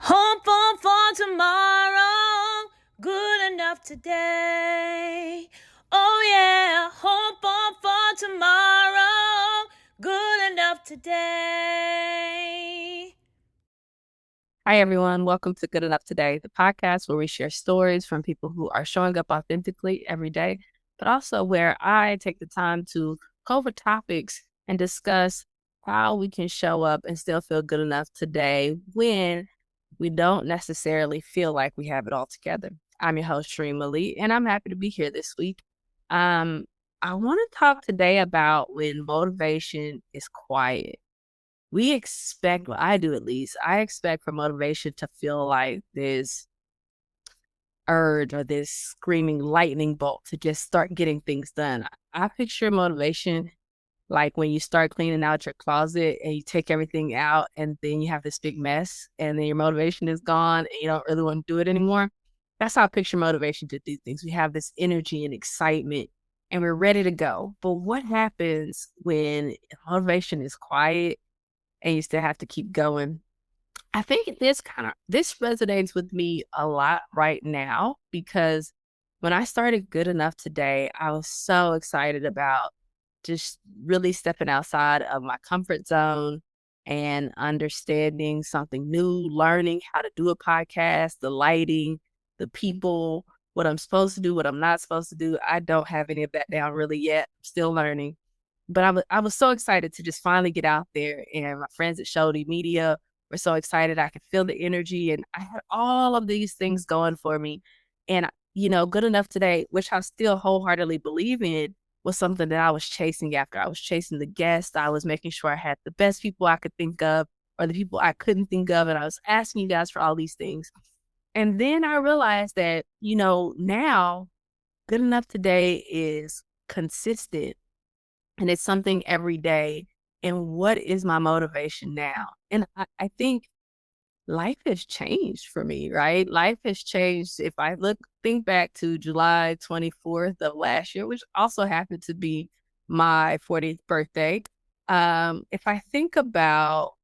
Hopeful for tomorrow, good enough today. Oh yeah, hopeful for tomorrow, good enough today. Hi, everyone. Welcome to Good Enough Today, the podcast where we share stories from people who are showing up authentically every day, but also where I take the time to cover topics and discuss how we can show up and still feel good enough today when we don't necessarily feel like we have it all together. I'm your host, Cheremma Lee, and I'm happy to be here this week. Um, I want to talk today about when motivation is quiet. We expect, well, I do at least, I expect for motivation to feel like this urge or this screaming lightning bolt to just start getting things done. I picture motivation like when you start cleaning out your closet and you take everything out and then you have this big mess and then your motivation is gone and you don't really want to do it anymore. That's how I picture motivation to do things. We have this energy and excitement and we're ready to go. But what happens when motivation is quiet and you still have to keep going? I think this resonates with me a lot right now because when I started Good Enough Today, I was so excited about just really stepping outside of my comfort zone and understanding something new, learning how to do a podcast, the lighting, the people, what I'm supposed to do, what I'm not supposed to do. I don't have any of that down really yet. I'm still learning. But I was so excited to just finally get out there, and my friends at Shody Media were so excited. I could feel the energy, and I had all of these things going for me. And, Good Enough Today, which I still wholeheartedly believe in, was something that I was chasing after. I was chasing the guests. I was making sure I had the best people I could think of or the people I couldn't think of. And I was asking you guys for all these things. And then I realized that, now Good Enough Today is consistent and it's something every day. And what is my motivation now? And I think life has changed for me, right? Life has changed. If I think back to July 24th of last year, which also happened to be my 40th birthday. If I think about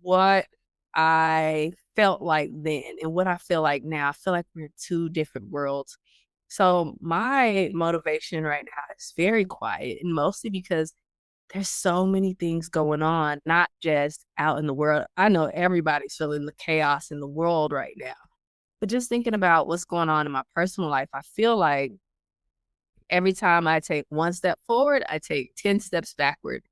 what I felt like then and what I feel like now, I feel like we're two different worlds. So my motivation right now is very quiet and mostly because there's so many things going on, not just out in the world. I know everybody's feeling the chaos in the world right now, but just thinking about what's going on in my personal life, I feel like every time I take one step forward, I take 10 steps backward.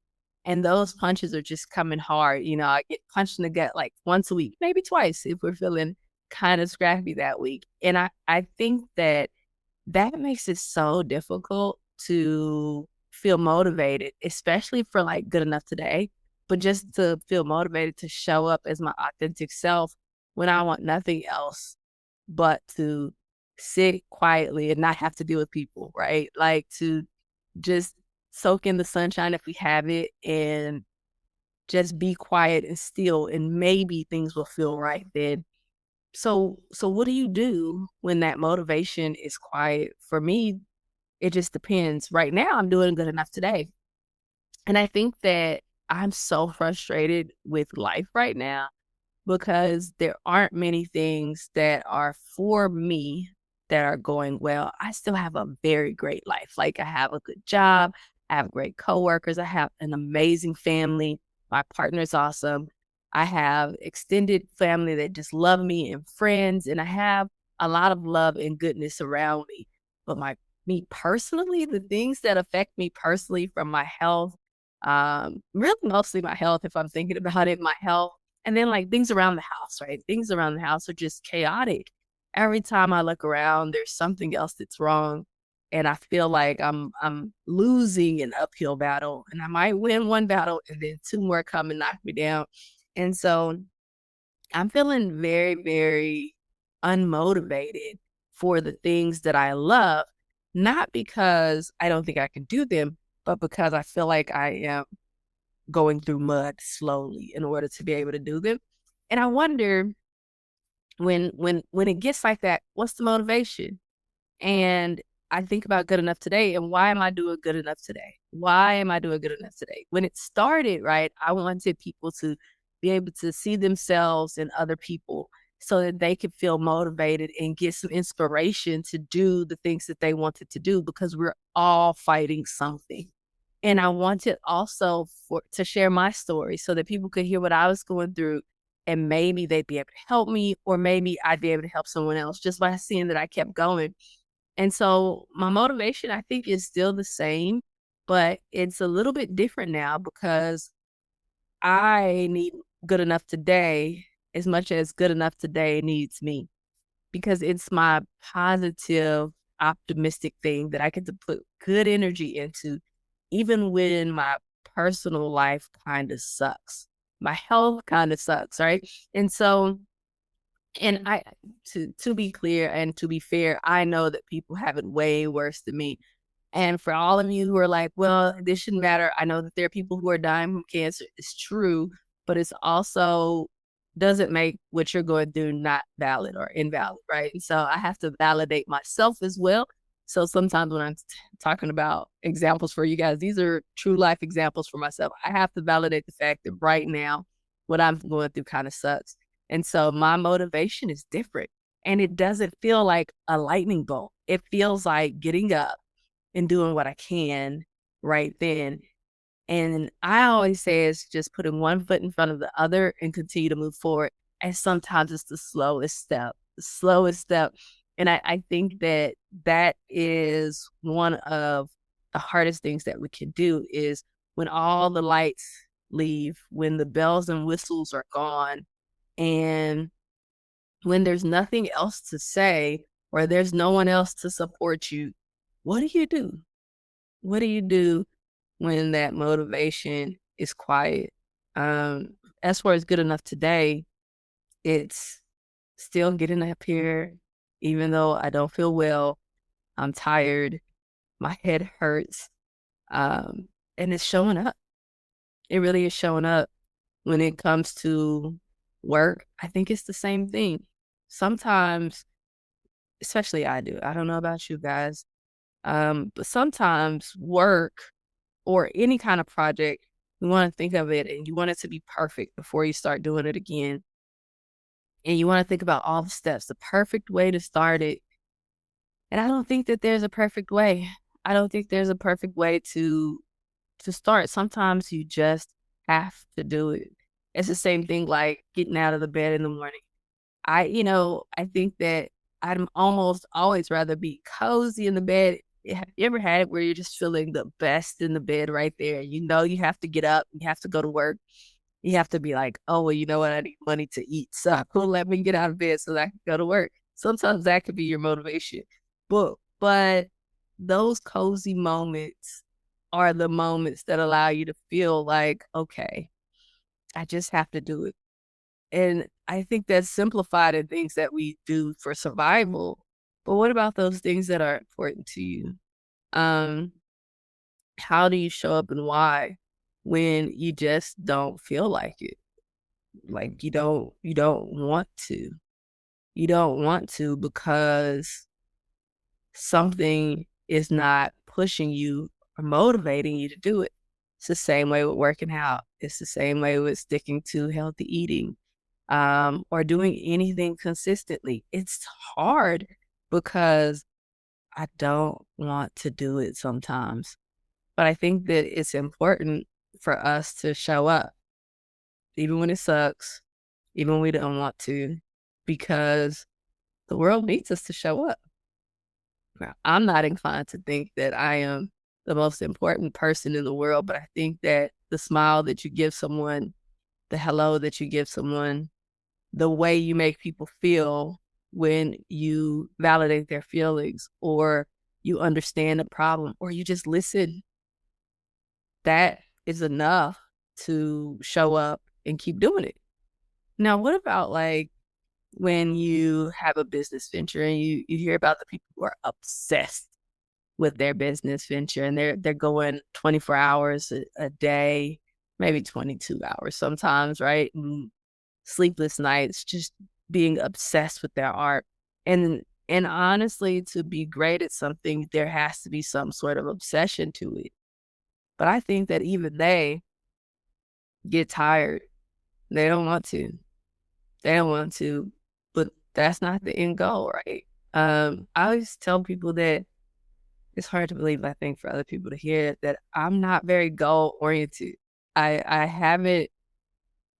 And those punches are just coming hard. I get punched in the gut like once a week, maybe twice if we're feeling kind of scrappy that week. And I think that makes it so difficult to feel motivated, especially for like Good Enough Today, but just to feel motivated to show up as my authentic self when I want nothing else but to sit quietly and not have to deal with people, right? Like to just soak in the sunshine if we have it and just be quiet and still and maybe things will feel right then. So what do you do when that motivation is quiet? For me, it just depends. Right now, I'm doing Good Enough Today. And I think that I'm so frustrated with life right now because there aren't many things that are for me that are going well. I still have a very great life. Like I have a good job, I have great coworkers, I have an amazing family. My partner's awesome. I have extended family that just love me and friends, and I have a lot of love and goodness around me. But me personally, the things that affect me personally from my health, really mostly my health, if I'm thinking about it, my health and then like things around the house, right? Things around the house are just chaotic. Every time I look around, there's something else that's wrong. And I feel like I'm losing an uphill battle. And I might win one battle and then two more come and knock me down. And so I'm feeling very, very unmotivated for the things that I love, not because I don't think I can do them, but because I feel like I am going through mud slowly in order to be able to do them. And I wonder when it gets like that, what's the motivation? And I think about Good Enough Today and why am I doing good enough today? Why am I doing good enough today? When it started, right, I wanted people to be able to see themselves in other people so that they could feel motivated and get some inspiration to do the things that they wanted to do, because we're all fighting something. And I wanted also to share my story so that people could hear what I was going through, and maybe they'd be able to help me, or maybe I'd be able to help someone else just by seeing that I kept going. And so my motivation, I think, is still the same, but it's a little bit different now because I need good enough today as much as good enough today needs me, because it's my positive, optimistic thing that I get to put good energy into, even when my personal life kind of sucks. My health kind of sucks, right? And so, and I, to be clear and to be fair, I know that people have it way worse than me. And for all of you who are like, well, this shouldn't matter, I know that there are people who are dying from cancer. It's true, but it's also doesn't make what you're going through not valid or invalid, right? And so I have to validate myself as well. So sometimes when I'm talking about examples for you guys, these are true life examples for myself. I have to validate the fact that right now, what I'm going through kind of sucks. And so my motivation is different. And it doesn't feel like a lightning bolt. It feels like getting up and doing what I can right then. And I always say it's just putting one foot in front of the other and continue to move forward. And sometimes it's the slowest step, the slowest step. And I think that that is one of the hardest things that we can do, is when all the lights leave, when the bells and whistles are gone, and when there's nothing else to say, or there's no one else to support you, what do you do? What do you do when that motivation is quiet? As far as good enough today, it's still getting up here, even though I don't feel well. I'm tired. My head hurts. And it's showing up. It really is showing up. When it comes to work, I think it's the same thing. Sometimes, especially I do, I don't know about you guys, but sometimes work or any kind of project, you want to think of it and you want it to be perfect before you start doing it again. And you want to think about all the steps, the perfect way to start it. And I don't think that there's a perfect way. I don't think there's a perfect way to start. Sometimes you just have to do it. It's the same thing like getting out of the bed in the morning. I think that I'd almost always rather be cozy in the bed. Have you ever had it where you're just feeling the best in the bed right there? You know, you have to get up, you have to go to work. You have to be like, oh, well, you know what? I need money to eat. So let me get out of bed so that I can go to work. Sometimes that could be your motivation. But those cozy moments are the moments that allow you to feel like, okay, I just have to do it. And I think that's simplified in things that we do for survival. But what about those things that are important to you? Um, how do you show up and why when you just don't feel like it? Like you don't want to. You don't want to because something is not pushing you or motivating you to do it. It's the same way with working out. It's the same way with sticking to healthy eating, or doing anything consistently. It's hard because I don't want to do it sometimes. But I think that it's important for us to show up, even when it sucks, even when we don't want to, because the world needs us to show up. Now, I'm not inclined to think that I am the most important person in the world, but I think that the smile that you give someone, the hello that you give someone, the way you make people feel when you validate their feelings, or you understand the problem, or you just listen, that is enough to show up and keep doing it. Now, what about like when you have a business venture and you hear about the people who are obsessed with their business venture, and they're going 24 hours a day, maybe 22 hours sometimes, right? And sleepless nights, just being obsessed with their art. And honestly, to be great at something, there has to be some sort of obsession to it. But I think that even they get tired. They don't want to. They don't want to. but that's not the end goal, right? I always tell people that it's hard to believe, I think, for other people to hear that I'm not very goal oriented. I haven't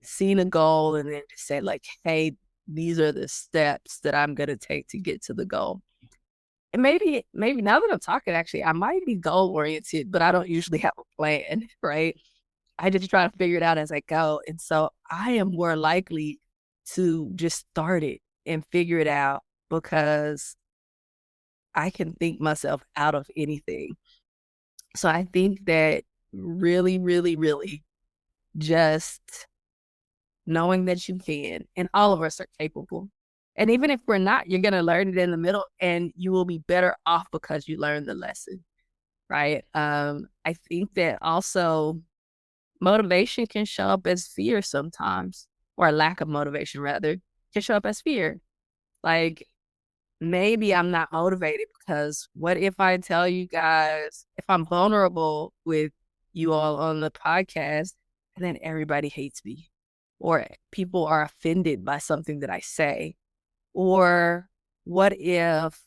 seen a goal and then just said like, hey, these are the steps that I'm gonna take to get to the goal. And maybe now that I'm talking, actually, I might be goal oriented, but I don't usually have a plan, right? I just try to figure it out as I go. And so I am more likely to just start it and figure it out because I can think myself out of anything. So I think that really, really, really just knowing that you can, and all of us are capable. And even if we're not, you're going to learn it in the middle and you will be better off because you learned the lesson, right? I think that also motivation can show up as fear sometimes, or a lack of motivation rather, can show up as fear. Like, maybe I'm not motivated because what if I tell you guys, if I'm vulnerable with you all on the podcast, and then everybody hates me, or people are offended by something that I say, or what if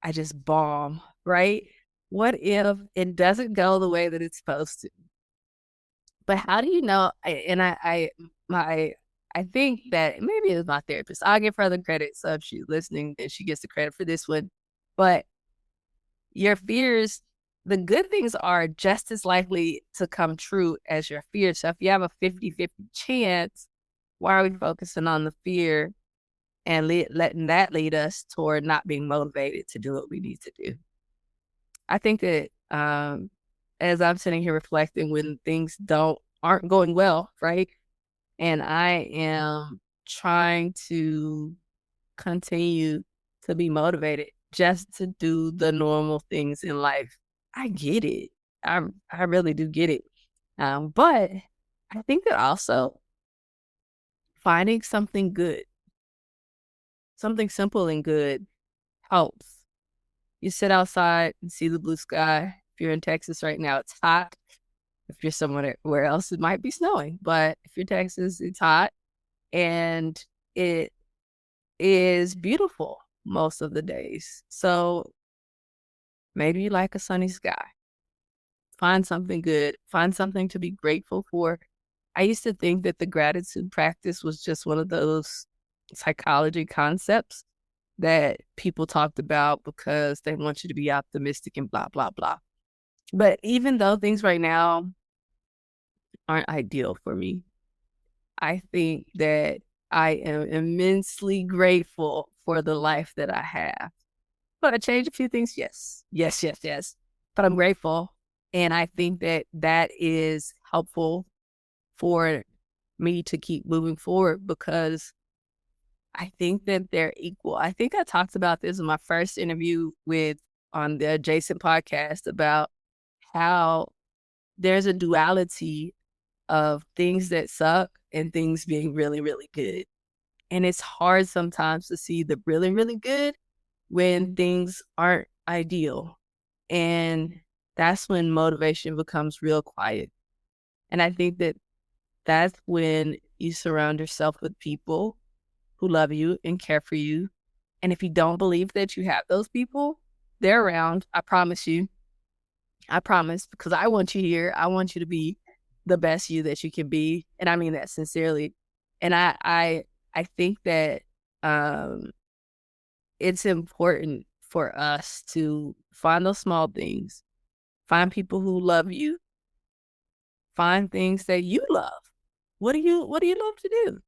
I just bomb, right? What if it doesn't go the way that it's supposed to? But how do you know? I think that maybe it's my therapist. I'll give her the credit. So if she's listening, then she gets the credit for this one. But your fears, the good things are just as likely to come true as your fears. So if you have a 50-50 chance, why are we focusing on the fear and letting that lead us toward not being motivated to do what we need to do? I think that as I'm sitting here reflecting when things aren't going well, right? And I am trying to continue to be motivated just to do the normal things in life. I get it. I really do get it. But I think that also finding something good, something simple and good helps. You sit outside and see the blue sky. If you're in Texas right now, it's hot. If you're somewhere else, it might be snowing. But if you're Texas, it's hot and it is beautiful most of the days. So maybe you like a sunny sky. Find something good. Find something to be grateful for. I used to think that the gratitude practice was just one of those psychology concepts that people talked about because they want you to be optimistic and blah, blah, blah. But even though things right now aren't ideal for me, I think that I am immensely grateful for the life that I have. But I changed a few things. Yes, yes, yes, yes. But I'm grateful. And I think that that is helpful for me to keep moving forward because I think that they're equal. I think I talked about this in my first interview on the Adjacent podcast about how there's a duality of things that suck and things being really, really good. And it's hard sometimes to see the really, really good when things aren't ideal. And that's when motivation becomes real quiet. And I think that that's when you surround yourself with people who love you and care for you. And if you don't believe that you have those people, they're around. I promise you. I promise, because I want you here. I want you to be the best you that you can be. And I mean that sincerely. And I think that it's important for us to find those small things, find people who love you, find things that you love. What do you love to do?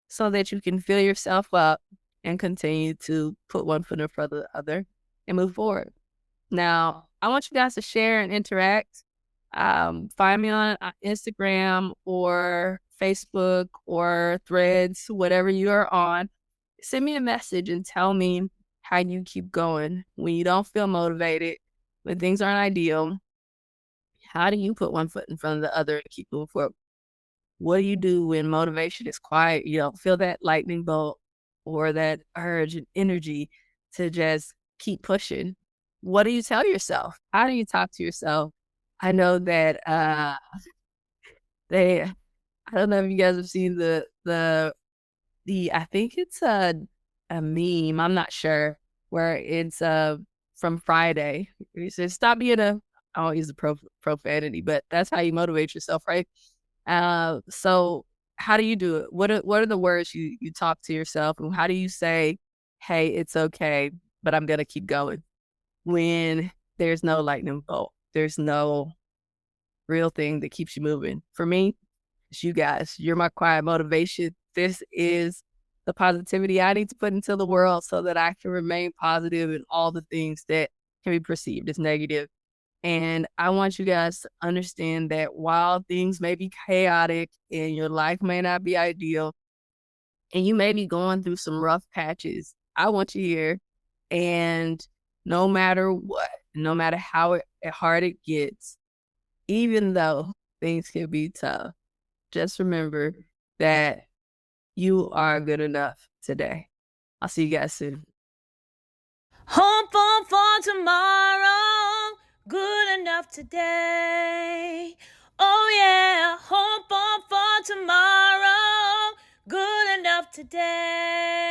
So that you can fill yourself up and continue to put one foot in front of the other and move forward. Now, I want you guys to share and interact. Find me on Instagram or Facebook or Threads, whatever you are on. Send me a message and tell me how you keep going when you don't feel motivated, when things aren't ideal. How do you put one foot in front of the other and keep moving forward? What do you do when motivation is quiet? You don't feel that lightning bolt or that urge and energy to just keep pushing. What do you tell yourself? How do you talk to yourself? I know that I don't know if you guys have seen the I think it's a meme, I'm not sure, where it's from Friday. It says, "Stop being a," I won't use the profanity, but that's how you motivate yourself, right? So how do you do it? What are the words you talk to yourself, and how do you say, "Hey, it's okay, but I'm gonna keep going," when there's no lightning bolt, there's no real thing that keeps you moving? For me, it's you guys. You're my quiet motivation. This is the positivity I need to put into the world so that I can remain positive in all the things that can be perceived as negative. And I want you guys to understand that while things may be chaotic and your life may not be ideal, and you may be going through some rough patches, I want you here. And no matter what, no matter how hard it gets, even though things can be tough, just remember that you are good enough today. I'll see you guys soon. Hope for tomorrow, good enough today. Oh yeah, hope for tomorrow, good enough today.